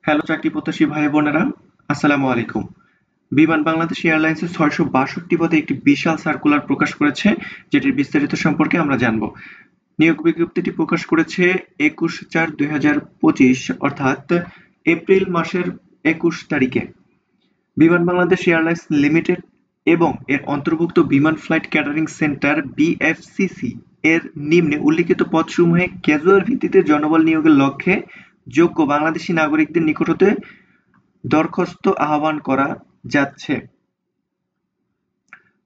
Hello চাকরি প্রত্যাশী ভাই বোনেরা, আসসালামু আলাইকুম। বিমান বাংলাদেশ এয়ারলাইন্সের ৬৬২ পদে একটি বিশাল সার্কুলার প্রকাশ করেছে, যেটির বিস্তারিত সম্পর্কে আমরা জানব। নিয়োগ বিজ্ঞপ্তিটি প্রকাশ করেছে ২১/৪/২০২৫ অর্থাৎ এপ্রিল মাসের ২১ তারিখে। বিমান বাংলাদেশ এয়ারলাইন্স লিমিটেড এবং এর অন্তর্ভুক্ত বিমান ফ্লাইট ক্যাটারিং সেন্টার বিএফসিসি এর নিম্নে উল্লিখিত পদসমূহে ক্যাজুয়াল ভিত্তিতে জনবল নিয়োগের লক্ষ্যে যোগ্য বাংলাদেশী নাগরিকদের নিকট হতে দরখাস্ত আহ্বান করা যাচ্ছে।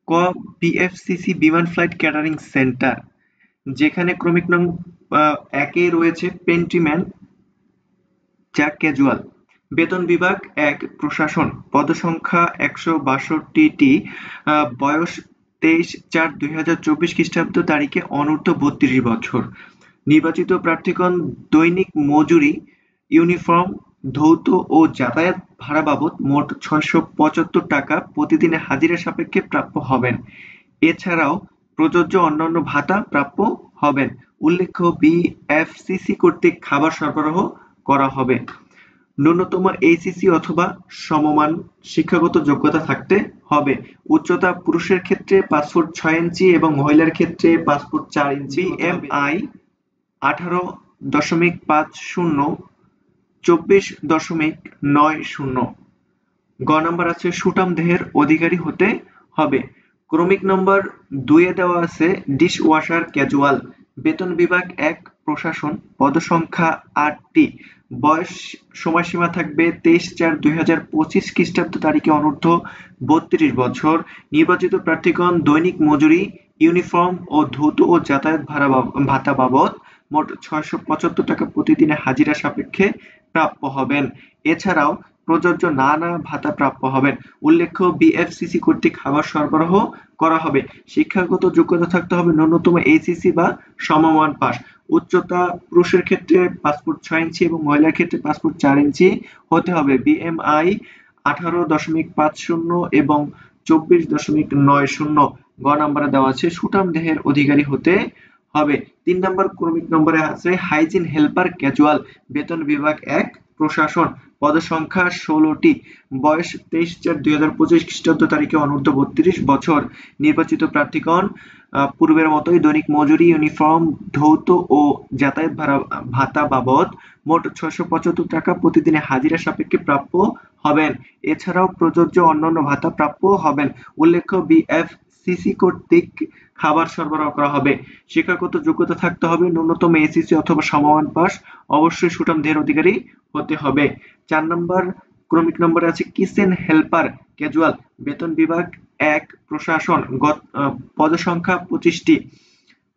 ক. বিএফসিসি বিমান ফ্লাইট ক্যাটারিং সেন্টার, যেখানে ক্রমিক নং ১ এ রয়েছে পেন্ট্রিম্যান, যা ক্যাজুয়াল। বেতন বিভাগ ১ প্রশাসন, পদসংখ্যা ১৬২টি, বয়স ২৩/৪/২০২৪ খ্রিস্টাব্দ তারিখে অনূর্ধ্ব ৩২ বছর। নির্বাচিত প্রার্থীগণ দৈনিক মজুরি, ইউনিফর্ম, ধৌত ও যাতায়াত ভাড়া বাবদ মোট ৬৭৫ টাকা প্রতিদিনে হাজিরা সাপেক্ষে প্রাপ্য হবেন। এছাড়াও প্রযোজ্য অন্যান্য ভাতা প্রাপ্য হবেন। উল্লেখ্য, বিএফসিসি কর্তৃক খাবার সরবরাহ করা হবে। ন্যূনতম এইচএসসি অথবা সমমান শিক্ষাগত যোগ্যতা থাকতে হবে। উচ্চতা পুরুষের ক্ষেত্রে ৫ ফুট ৬ ইঞ্চি এবং মহিলার ক্ষেত্রে ৫ ফুট ৪ ইঞ্চি। বিএমআই ১৮.৫০, ২৪.৯০। গ নাম্বার আছে সুঠাম দেহের অধিকারী হতে হবে। ক্রমিক নম্বর ২ এ দেওয়া আছে ডিশ ওয়াশার ক্যাজুয়াল। বেতন বিভাগ ১ প্রশাসন, পদসংখ্যা ৮টি, বয়স সময়সীমা থাকবে ২৩/৪/২০২৫ খ্রিস্টাব্দ তারিখে অনূর্ধ্ব ৩২ বছর। নির্বাচিত প্রার্থীগণ দৈনিক মজুরি, ইউনিফর্ম ও ধৌত ও যাতায়াত ভাতা বাবদ মোট ৬৭৫ টাকা প্রতিদিনে হাজিরা সাপেক্ষে প্রাপ্য হবেন। এছাড়াও প্রযোজ্য নানা ভাতা প্রাপ্য হবেন। উল্লেখ্য, বিএফসিসি কর্তৃক খাবার সরবরাহ করা হবে। শিক্ষাগত যোগ্যতা থাকতে হবে ন্যূনতম এইচএসসি বা সমমান পাস। উচ্চতা পুরুষের ক্ষেত্রে ৫ ফুট ৬ ইঞ্চি এবং মহিলার ক্ষেত্রে ৫ ফুট ৪ ইঞ্চি হতে হবে। বিএমআই ১৮.৫০ এবং ২৪.৯০। গ নাম্বারে দেওয়া আছে সুঠাম দেহের অধিকারী হতে হবে। ৩ নম্বর ক্রমিক নম্বরে আছে হাইজিন হেল্পার ক্যাজুয়াল। বেতন বিভাগ ১ প্রশাসন, পদসংখ্যা ১৬টি, বয়স ২৩/৪/২০২৫ খ্রিস্টাব্দ তারিখে অনূর্ধ্ব ৩২ বছর। নির্বাচিত প্রার্থীগণ পূর্বের মতোই দৈনিক মজুরি, ইউনিফর্ম, ধৌত ও যাতায়াত ভাতা বাবদ মোট ৬৭৫ টাকা প্রতিদিনে হাজিরা সাপেক্ষে প্রাপ্য হবেন। এছাড়াও প্রযোজ্য অন্যান্য ভাতা প্রাপ্য হবেন। উল্লেখ্য, বিএফসিসি কর্তৃক খাবার সরবরাহ করা হবে। শিক্ষাগত যোগ্যতা থাকতে হবে ন্যূনতম এইচএসসি অথবা সমমান পাস। অবশ্যই সুঠাম দেহের অধিকারী হতে হবে। ৪ নম্বর ক্রমিক নম্বরে আছে কিচেন হেল্পার ক্যাজুয়াল। বেতন বিভাগ ১ প্রশাসন, পদসংখ্যা ২৫টি,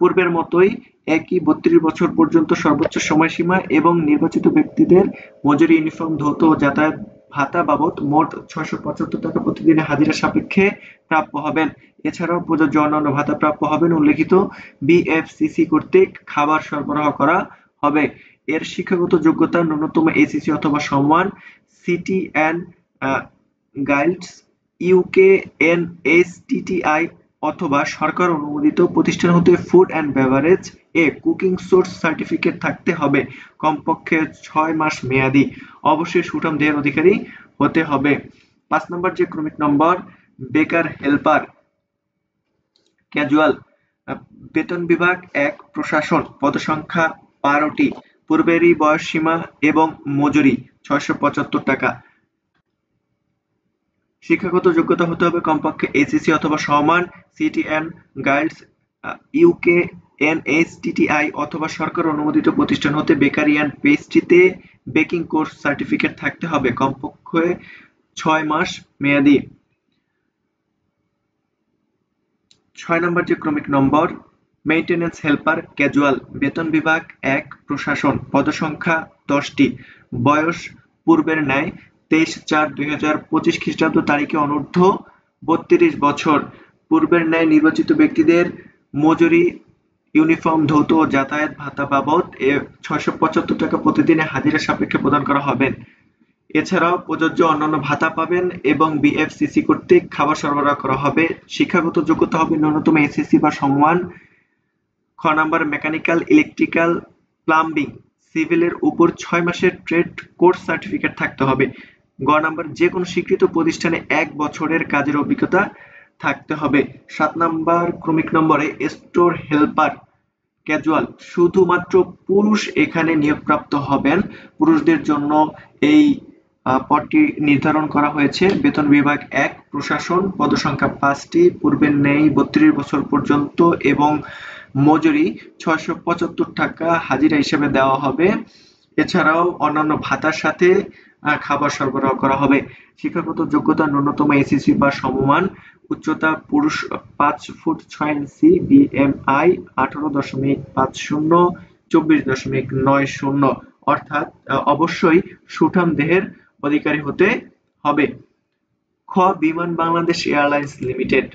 পূর্বের মতোই একই ৩২ বছর পর্যন্ত সর্বোচ্চ সময়সীমা এবং নির্বাচিত ব্যক্তিদের মজুরি, ইউনিফর্ম, ধৌত ও যাতায়াত ভাতা বাবদ মোট ৬৭৫ টাকা প্রতিদিনে হাজিরা সাপেক্ষে প্রাপ্য হবেন। এছাড়াও প্রযোজ্য অন্যান্য ভাতা প্রাপ্য হবেন। উল্লেখিত বিএফসিসি কর্তৃক খাবার সরবরাহ করা হবে। এর শিক্ষাগত যোগ্যতা ন্যূনতম এইচএসসি অথবা সমান। সিটি অ্যান্ড গাইডস ইউকেএনএসটিটিআই অথবা সরকার অনুমোদিত প্রতিষ্ঠান হতে food and beverage A cooking source certificate থাকতে হবে, কমপক্ষে ৬ মাস মেয়াদি। অবশ্যই সুঠাম দেহের অধিকারী হতে হবে। ৫ নম্বর যে ক্রমিক নম্বর বেকার হেল্পার ক্যাজুয়াল। বেতন বিভাগ ১ প্রশাসন, পদসংখ্যা ১২টি, পূর্বেরই বয়সসীমা এবং মজুরি ৬৭৫ টাকা। শিক্ষাগত যোগ্যতা হতে হবে কমপক্ষে এইচএসসি অথবা সমান। সিটি অ্যান্ড গাইডস ইউকেএনএসটিটিআই অথবা সরকার অনুমোদিত প্রতিষ্ঠান হতে বেকারি অ্যান্ড পেস্ট্রিতে বেকিং কোর্স সার্টিফিকেট থাকতে হবে, কমপক্ষে ৬ মাস মেয়াদি। ৬ নম্বর যে ক্রমিক নম্বর মেইনটেন্যান্স হেল্পার ক্যাজুয়াল। বেতন বিভাগ ১ প্রশাসন, পদসংখ্যা ১০টি, বয়স পূর্বের ন্যায় ২৩/৪/২০২৫ খ্রিস্টাব্দ তারিখে অনূর্ধ্ব ৩২ বছর। পূর্বের ন্যায় নির্বাচিত ব্যক্তিদের মজুরি, ইউনিফর্ম, ধৌত ও যাতায়াত ভাতা বাবদ ৬৭৫ টাকা প্রতিদিনে হাজিরা সাপেক্ষে প্রদান করা হবে। এছাড়াও প্রযোজ্য অন্যান্য ভাতা পাবেন এবং বিএফসিসি কর্তৃক খাবার সরবরাহ করা হবে। শিক্ষাগত যোগ্যতা হবে ন্যূনতম এসএসসি বা সমমান। খ নাম্বার মেকানিক্যাল, ইলেকট্রিক্যাল, প্লাম্বিং, সিভিলের উপর 6 মাসের ট্রেড কোর্স সার্টিফিকেট থাকতে হবে। গ নাম্বার, যে কোনো স্বীকৃত প্রতিষ্ঠানে 1 বছরের কাজের অভিজ্ঞতা থাকতে হবে। 7 নাম্বার ক্রমিক নম্বরে স্টোর হেল্পার ক্যাজুয়াল, শুধুমাত্র পুরুষ এখানে নিয়োগপ্রাপ্ত হবেন। পুরুষদের জন্য এই পদটি নির্ধারণ করা হয়েছে। বেতন বিভাগ 1 প্রশাসন, পদসংখ্যা 5টি, পূর্বের ন্যায় 32 বছর পর্যন্ত এবং মজুরি 675 টাকা হাজিরা হিসেবে দেওয়া হবে। এছাড়াও অন্যান্য ভাতার সাথে খাবার সরবরাহ করা হবে। শিক্ষাগত যোগ্যতা ন্যূনতম এসএসসি বা সমমান, উচ্চতা পুরুষ 5 ফুট 6 ইঞ্চি, বিএমআই 18.50 24.90, অর্থাৎ অবশ্যই সুঠাম দেহের অধিকারী হতে হবে। খ, বিমান বাংলাদেশ এয়ারলাইন্স লিমিটেড।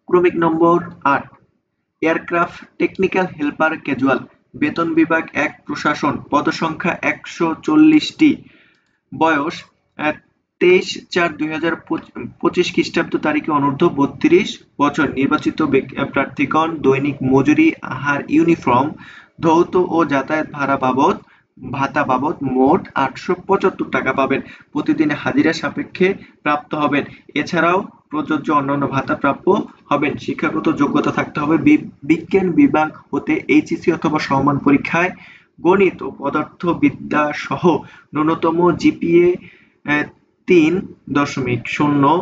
ক্রমিক নম্বর 8, এয়ারক্রাফট টেকনিক্যাল হেল্পার ক্যাজুয়াল, বেতন বিভাগ 1 প্রশাসন, পদসংখ্যা 140টি, বয়স 23/4/2025 খ্রিস্টাব্দ তারিখে অনূর্ধ্ব 32 বছর। নির্বাচিত প্রার্থীগণ দৈনিক মজুরি, আহার, ইউনিফর্ম, ধৌত ও যাতায়াত ভাতা বাবদ মোট 875 টাকা পাবেন। প্রতিদিন হাজিরা সাপেক্ষে প্রাপ্ত হবেন। এছাড়াও প্রযোজ্য অন্যান্য ভাতা প্রাপ্য হবেন। শিক্ষাগত যোগ্যতা থাকতে হবে বিজ্ঞান বিভাগ হতে এইচএসসি অথবা সমমান পরীক্ষায় গণিত ও পদার্থবিদ্যা সহ ন্যূনতম জিপিএ 3.0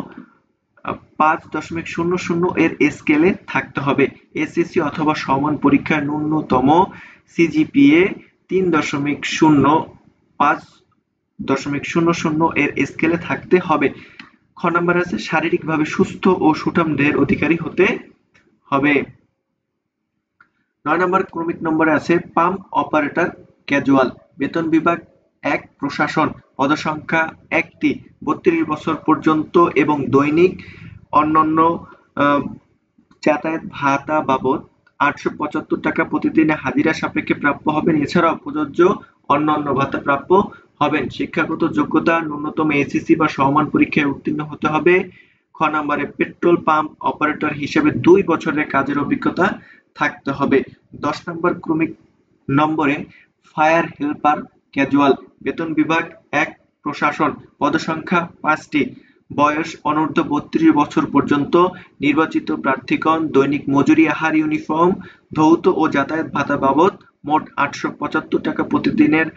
5.00 এর স্কেলে থাকতে হবে। এসএসসি অথবা সমান পরীক্ষায় ন্যূনতম সিজিপিএ 3.0 5.00 এর স্কেলে থাকতে হবে। খ নাম্বার আছে শারীরিকভাবে সুস্থ ও সুঠাম দেহের অধিকারী হতে হবে। 9 নম্বর ক্রমিক নম্বরে আছে পাম্প অপারেটর ক্যাজুয়াল, বেতন বিভাগ 1 প্রশাসন, পদসংখ্যা 1টি, 32 বছর পর্যন্ত এবং দৈনিক অন্যান্য যাতায়াত ভাতা বাবদ 875 টাকা প্রতিদিনে হাজিরা সাপেক্ষে প্রাপ্য হবেন। এছাড়াও প্রযোজ্য অন্যান্য ভাতা প্রাপ্য হবেন। শিক্ষাগত যোগ্যতা ন্যূনতম এসএসসি বা সমমান পরীক্ষায় উত্তীর্ণ হতে হবে। খ নম্বরে পেট্রোল পাম্প অপারেটর হিসেবে 2 বছরের কাজের অভিজ্ঞতা থাকতে হবে। 10 নম্বর ক্রমিক নম্বরে ফায়ার হেল্পার ক্যাজুয়াল, বেতন বিভাগ 1 প্রশাসন, পদসংখ্যা 5টি, বয়স অনূর্ধ্ব 32 বছর পর্যন্ত। নির্বাচিত প্রার্থীগণ দৈনিক মজুরি, আহার, ইউনিফর্ম, ধৌত ও যাতায়াত ভাতা বাবদ মোট 875 টাকা প্রতিদিনের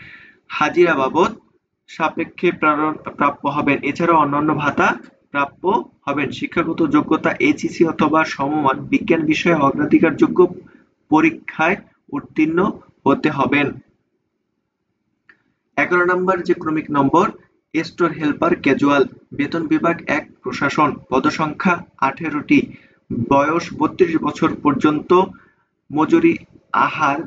হাজিরা বাবদ সাপেক্ষে প্রাপ্য হবেন। এছাড়াও অন্যান্য ভাতা প্রাপ্য হবেন। শিক্ষাগত যোগ্যতা এইচএসসি অথবা সমমান বিজ্ঞান বিষয়ে অগ্রাধিকারযোগ্য পরীক্ষায় উত্তীর্ণ হতে হবেন। 11 নম্বর যে ক্রমিক নম্বর স্টোর হেল্পার ক্যাজুয়াল, বেতন বিভাগ 1 প্রশাসন, পদসংখ্যা 18টি, বয়স 32 বছর পর্যন্ত। মজুরি, আহার,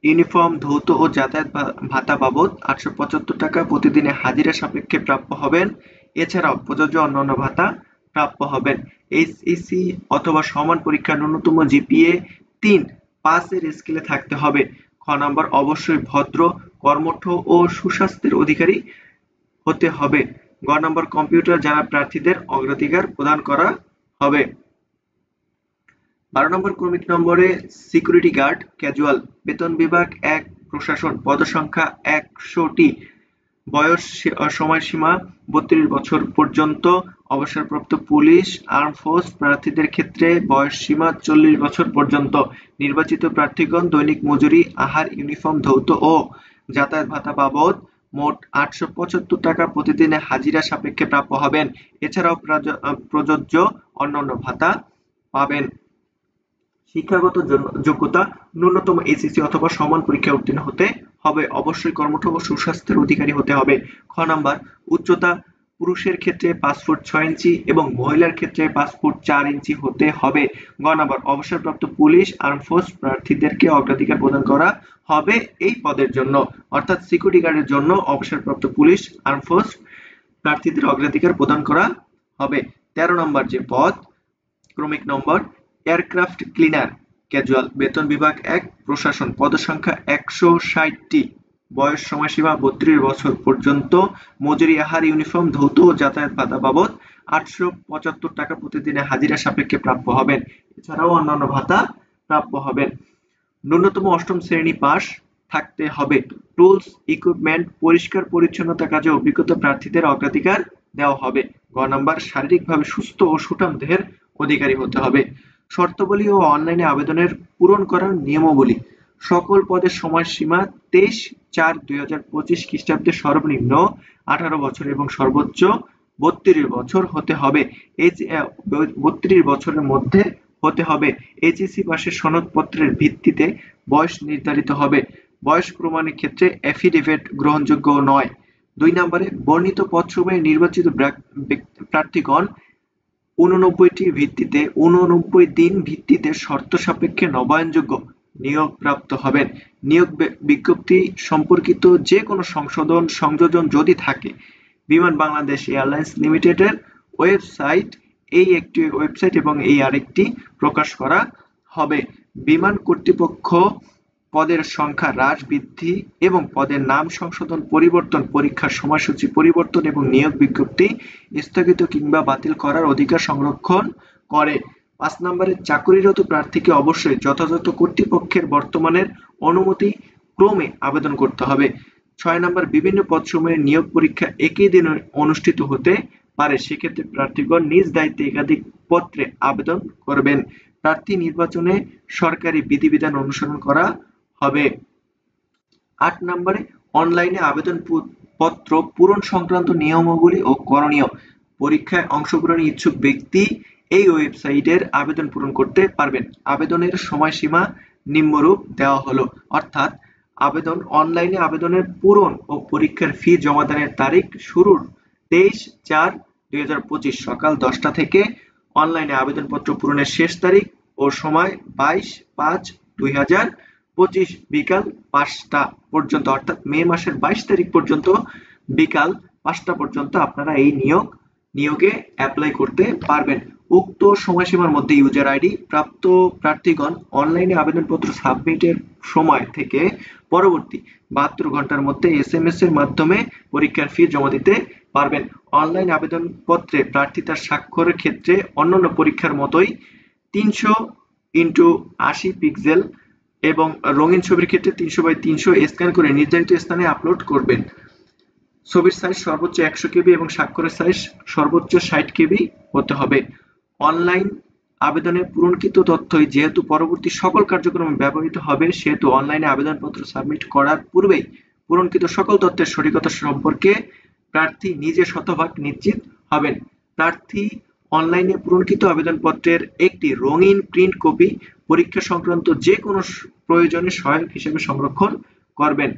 ইউনিফর্ম, ধৌত ও যাতায়াত ভাতা বাবদ 875 টাকা প্রতিদিনে হাজিরা সাপেক্ষে প্রাপ্য হবেন। এছাড়াও প্রযোজ্য অন্যান্য ভাতা প্রাপ্য হবেন। এইচএসসি অথবা সমান পরীক্ষার ন্যূনতম জিপিএ 3.5 এর স্কেলে থাকতে হবে। খ নম্বর অবশ্যই ভদ্র, কর্মঠ ও সুস্বাস্থ্যের অধিকারী হতে হবে। গ নম্বর কম্পিউটার জানা প্রার্থীদের অগ্রাধিকার প্রদান করা হবে। 12 নম্বর ক্রমিক নম্বরে সিকিউরিটি গার্ড ক্যাজুয়াল, বেতন বিভাগ 1 প্রশাসন, পদসংখ্যা 100টি, বয়স সময়সীমা 32 বছর পর্যন্ত। অবসরপ্রাপ্ত পুলিশ আর্ম ফোর্স প্রার্থীদের ক্ষেত্রে বয়স সীমা 40 বছর পর্যন্ত। নির্বাচিত প্রার্থীগণ দৈনিক মজুরি, আহার, ইউনিফর্ম, ধৌত ও যাতায়াত ভাতা বাবদ মোট 875 টাকা প্রতিদিনে হাজিরা সাপেক্ষে প্রাপ্য হবেন। এছাড়াও প্রযোজ্য অন্যান্য ভাতা পাবেন। শিক্ষাগত যোগ্যতা ন্যূনতম এসএসসি অথবা সমান পরীক্ষায় উত্তীর্ণ হতে হবে। অবশ্যই কর্মঠ ও সুস্বাস্থ্যের অধিকারী হতে হবে। খ নাম্বার উচ্চতা পুরুষের ক্ষেত্রে 5 ফুট 6 ইঞ্চি এবং মহিলার ক্ষেত্রে 5 ফুট 4 ইঞ্চি হতে হবে। গ নাম্বার অবসরপ্রাপ্ত পুলিশ আর্ম ফোর্স প্রার্থীদেরকে অগ্রাধিকার প্রদান করা হবে এই পদের জন্য, অর্থাৎ সিকিউরিটি গার্ডের জন্য অবসরপ্রাপ্ত পুলিশ আর্ম ফোর্স প্রার্থীদের অগ্রাধিকার প্রদান করা হবে। 13 নম্বর যে পদ ক্রমিক নম্বর এয়ারক্রাফট ক্লিনার ক্যাজুয়াল, বেতন বিভাগ 1 প্রশাসন, পদসংখ্যা 160টি, বয়স সময়সীমা 32 বছর পর্যন্ত। মজুরি, আহার, ইউনিফর্ম, ধৌত ও যাতায়াত ভাতা বাবদ 875 টাকা প্রতিদিনে হাজিরা সাপেক্ষে প্রাপ্য হবেন। এছাড়াও অন্যান্য ভাতা প্রাপ্য হবেন। ন্যূনতম 8ম শ্রেণী পাস, থাকতে হবে। টুলস, ইকুইপমেন্ট, পরিষ্কার পরিচ্ছন্নতা কাজে অভিজ্ঞতা প্রার্থীদের অগ্রাধিকার দেওয়া হবে। গ নাম্বার, শারীরিকভাবে সুস্থ ও সুঠাম দেহের অধিকারী হতে হবে। শর্তাবলী ও অনলাইনে আবেদনের পূরণ করার নিয়মাবলী। সকল পদের সময়সীমা 23/4/2025 খ্রিস্টাব্দে সর্বনিম্ন 18 বছর এবং সর্বোচ্চ 32 বছর হতে হবে। 32 বছরের মধ্যে হতে হবে। এইচএসসি পাশের সনদপত্রের ভিত্তিতে বয়স নির্ধারিত হবে। বয়স প্রমাণের ক্ষেত্রে এফিডেভিট গ্রহণযোগ্য নয়। 2 নম্বরে, বর্ণিত পদসমূহে নির্বাচিত প্রার্থীগণ 89 দিন ভিত্তিতে শর্ত সাপেক্ষে নবায়নযোগ্য নিয়োগপ্রাপ্ত হবেন। নিয়োগ বিজ্ঞপ্তি সম্পর্কিত যে কোনো সংযোজন যদি থাকে, বিমান বাংলাদেশ এয়ারলাইন্স লিমিটেডের ওয়েবসাইট, এই একটি ওয়েবসাইট এবং এই আরেকটি প্রকাশ করা হবে। বিমান কর্তৃপক্ষ পদের সংখ্যা হ্রাস, বৃদ্ধি এবং পদের নাম সংশোধন, পরিবর্তন, পরীক্ষার সময়সূচি পরিবর্তন এবং নিয়োগ বিজ্ঞপ্তি স্থগিত কিংবা বাতিল করার অধিকার সংরক্ষণ করে। 5 নম্বরে, চাকুরিরত প্রার্থীকে অবশ্যই যথাযথ কর্তৃপক্ষের বর্তমানের অনুমতি ক্রমে আবেদন করতে হবে। 6 নম্বর, বিভিন্ন পদসমূহের নিয়োগ পরীক্ষা একই দিনে অনুষ্ঠিত হতে পারে, সেক্ষেত্রে প্রার্থীগণ নিজ দায়িত্বে একাধিক পত্রে আবেদন করবেন। প্রার্থী নির্বাচনে সরকারি বিধিবিধান অনুসরণ করা হবে। 8 নম্বরে, অনলাইনে আবেদন পত্র পূরণ সংক্রান্ত নিয়মাবলী ও করণীয়। পরীক্ষায় অংশগ্রহণে ইচ্ছুক ব্যক্তি এই ওয়েবসাইটের আবেদন পূরণ করতে পারবেন। আবেদনের সময়সীমা নিম্নরূপ দেওয়া হলো, অর্থাৎ অনলাইনে আবেদনের পূরণ ও পরীক্ষার ফি জমাদানের তারিখ শুরুর 23/4/2025 সকাল 10টা থেকে অনলাইনে আবেদনপত্র পূরণের শেষ তারিখ ও সময় 22/5/2025 বিকাল 5টা পর্যন্ত, অর্থাৎ মে মাসের 22 তারিখ পর্যন্ত বিকাল 5টা পর্যন্ত আপনারা এই নিয়োগে অ্যাপ্লাই করতে পারবেন। উক্ত সময়সীমার মধ্যে ইউজার আইডি প্রাপ্ত প্রার্থীগণ অনলাইনে আবেদনপত্র সাবমিটের সময় থেকে পরবর্তী 72 ঘন্টার মধ্যে এসএমএস এর মাধ্যমে পরীক্ষার ফি জমা দিতে পারবেন। অনলাইন আবেদনপত্রে প্রার্থী তার স্বাক্ষরের ক্ষেত্রে অন্যান্য পরীক্ষার মতোই 300x80 পিক্সেল এবং রঙিন ছবির ক্ষেত্রে 300x300 স্ক্যান করে নির্ধারিত স্থানে আপলোড করবেন। ছবির সাইজ সর্বোচ্চ 100 কেবি এবং স্বাক্ষরের সাইজ সর্বোচ্চ 60 কেবি হতে হবে। অনলাইন আবেদনে পূরণকৃত তথ্যই যেহেতু পরবর্তী সকল কার্যক্রমে ব্যবহৃত হবে, সেহেতু অনলাইনে আবেদনপত্র সাবমিট করার পূর্বেই পূরণকৃত সকল তথ্যের সঠিকতা সম্পর্কে প্রার্থী নিজে শতভাগ নিশ্চিত হবেন। প্রার্থী অনলাইনে পূরণকৃত আবেদনপত্রের একটি রঙিন প্রিন্ট কপি পরীক্ষা সংক্রান্ত যে কোনো প্রয়োজনে সহায়ক হিসেবে সংরক্ষণ করবেন।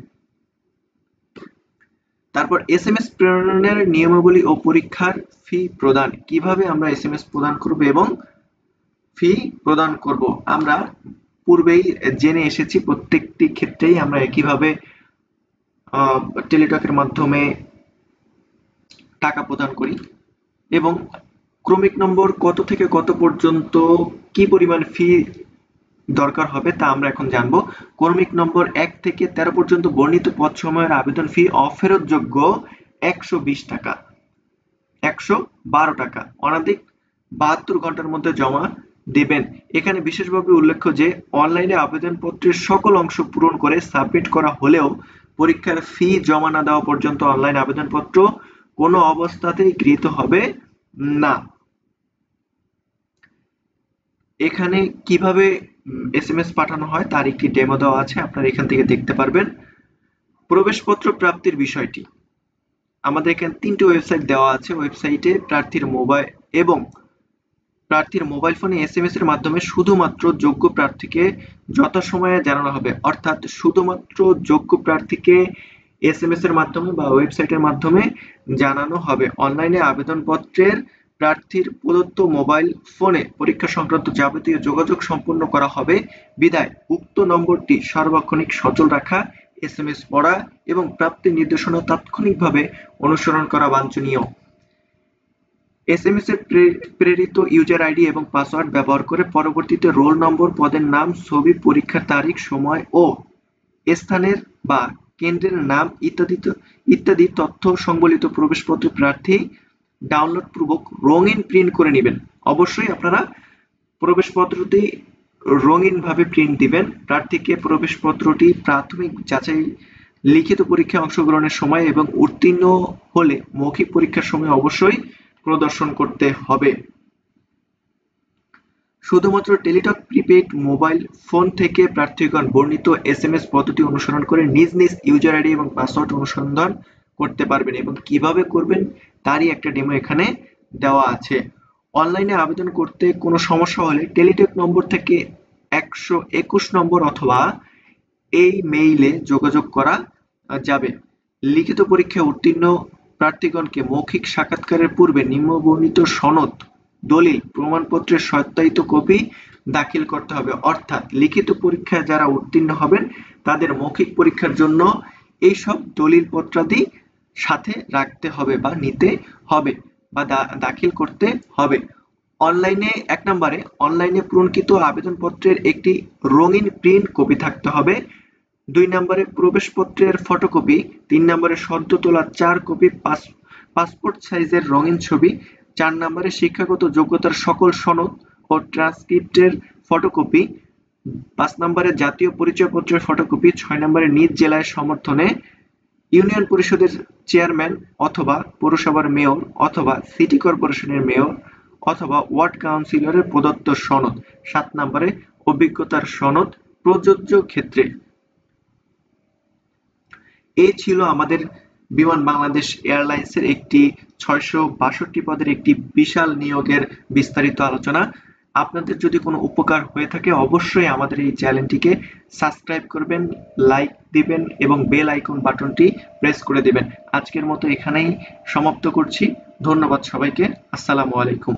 তারপর এসএমএস প্রেরণের নিয়মাবলী ও পরীক্ষার ফি প্রদান। কিভাবে আমরা এসএমএস প্রদান করব এবং ফি প্রদান করব আমরা পূর্বেই জেনে এসেছি। প্রত্যেকটি ক্ষেত্রেই আমরা একইভাবে টেলিটকের মাধ্যমে টাকা প্রদান করি এবং ক্রমিক নম্বর কত থেকে কত পর্যন্ত কি পরিমাণ ফি দরকার হবে তা আমরা এখন জানবো। ক্রমিক নম্বর 1 থেকে 13 পর্যন্ত বর্ণিত পদ সময়ের আবেদন ফি অফেরতযোগ্য 120 টাকা, 112 টাকা অনধিক 72 ঘন্টার মধ্যে জমা দেবেন। এখানে বিশেষভাবে উল্লেখ্য যে অনলাইনে আবেদনপত্রের সকল অংশ পূরণ করে সাবমিট করা হলেও পরীক্ষার ফি জমা না দেওয়া পর্যন্ত অনলাইন আবেদনপত্র কোনো অবস্থাতেই গৃহীত হবে না। এখানে কিভাবে এসএমএস পাঠানো হয় তার একটি ডেমো দেওয়া আছে, আপনারা এখান থেকে দেখতে পারবেন। প্রবেশপত্র প্রাপ্তির বিষয়টি আমাদের এখানে 3টি ওয়েবসাইট দেওয়া আছে। ওয়েবসাইটে প্রার্থীর মোবাইল ফোনে এসএমএস এর মাধ্যমে শুধুমাত্র যোগ্য প্রার্থীকে যথাসময়ে জানানো হবে, অর্থাৎ শুধুমাত্র যোগ্য প্রার্থীকে এসএমএস এর মাধ্যমে বা ওয়েবসাইটের মাধ্যমে জানানো হবে। অনলাইনে আবেদনপত্রের প্রার্থীর প্রদত্ত মোবাইল ফোনে পরীক্ষা সংক্রান্ত যাবতীয় যোগাযোগ সম্পন্ন করা হবে বিধায় উক্ত নম্বরটি সার্বক্ষণিক সচল রাখা, এসএমএস পড়া এবং প্রাপ্তির নির্দেশনা তাৎক্ষণিকভাবে অনুসরণ করা বাঞ্ছনীয়। এসএমএস এর প্রেরিত ইউজার আইডি এবং পাসওয়ার্ড ব্যবহার করে পরবর্তীতে রোল নম্বর, পদের নাম, ছবি, পরীক্ষার তারিখ, সময় ও স্থানের বা কেন্দ্রের নাম ইত্যাদি তথ্য সংবলিত প্রবেশপত্র প্রার্থী ডাউনলোড পূর্বক রঙিন প্রিন্ট করে নেবেন। অবশ্যই আপনারা প্রবেশপত্রটি রঙিনভাবে প্রিন্ট দিবেন। প্রার্থীকে প্রবেশপত্রটি প্রাথমিক যাচাই, লিখিত পরীক্ষায় অংশগ্রহণের সময় এবং উত্তীর্ণ হলে মৌখিক পরীক্ষার সময় অবশ্যই প্রদর্শন করতে হবে। শুধুমাত্র টেলিটক প্রিপেইড মোবাইল ফোন থেকে প্রার্থীগণ বর্ণিত এসএমএস পদ্ধতি অনুসরণ করে নিজ নিজ ইউজার আইডি এবং পাসওয়ার্ড অনুসন্ধান করতে পারবেন এবং কিভাবে করবেন তারই একটা ডেমো এখানে দেওয়া আছে। অনলাইনে আবেদন করতে কোনো সমস্যা হলে টেলিটক নম্বর থেকে 121 নম্বর অথবা এই মেইলে যোগাযোগ করা যাবে। লিখিত পরীক্ষায় উত্তীর্ণ প্রার্থীগণকে মৌখিক সাক্ষাৎকারের পূর্বে নিম্নবর্ণিত সনদ, দলিল, প্রমাণপত্রের সত্যায়িত কপি দাখিল করতে হবে। অর্থাৎ লিখিত পরীক্ষায় যারা উত্তীর্ণ হবেন তাদের মৌখিক পরীক্ষার জন্য এইসব দলিলপত্রাদি সাথে রাখতে হবে বা নিতে হবে বা দাখিল করতে হবে। অনলাইনে 1 নম্বরে অনলাইনে পূরণকৃত আবেদনপত্রের একটি রঙিন প্রিন্ট কপি থাকতে হবে। 2 নম্বরে প্রবেশপত্রের ফটোকপি। 3 নম্বরে সদ্য তোলা 4 কপি পাসপোর্ট সাইজের রঙিন ছবি। 4 নম্বরে শিক্ষাগত যোগ্যতার সকল সনদ ও ট্রান্সক্রিপ্টের ফটোকপি। 5 নম্বরে জাতীয় পরিচয়পত্রের ফটোকপি। 6 নম্বরে নিজ জেলায় সমর্থনে ইউনিয়ন পরিষদের চেয়ারম্যান অথবা পৌরসভার মেয়র অথবা সিটি কর্পোরেশনের মেয়র অথবা ওয়ার্ড কাউন্সিলরের প্রদত্ত সনদ। 7 নম্বরে অভিজ্ঞতার সনদ প্রযোজ্য ক্ষেত্রে। এই ছিল আমাদের বিমান বাংলাদেশ এয়ারলাইন্সের একটি 662 পদের একটি বিশাল নিয়োগের বিস্তারিত আলোচনা। আপনাদের যদি কোনো উপকার হয়ে থাকে অবশ্যই আমাদের এই চ্যানেলটিকে সাবস্ক্রাইব করবেন, লাইক দিবেন এবং বেল আইকন বাটনটি প্রেস করে দিবেন। আজকের মতো এখানেই সমাপ্ত করছি। ধন্যবাদ সবাইকে। আসসালামু আলাইকুম।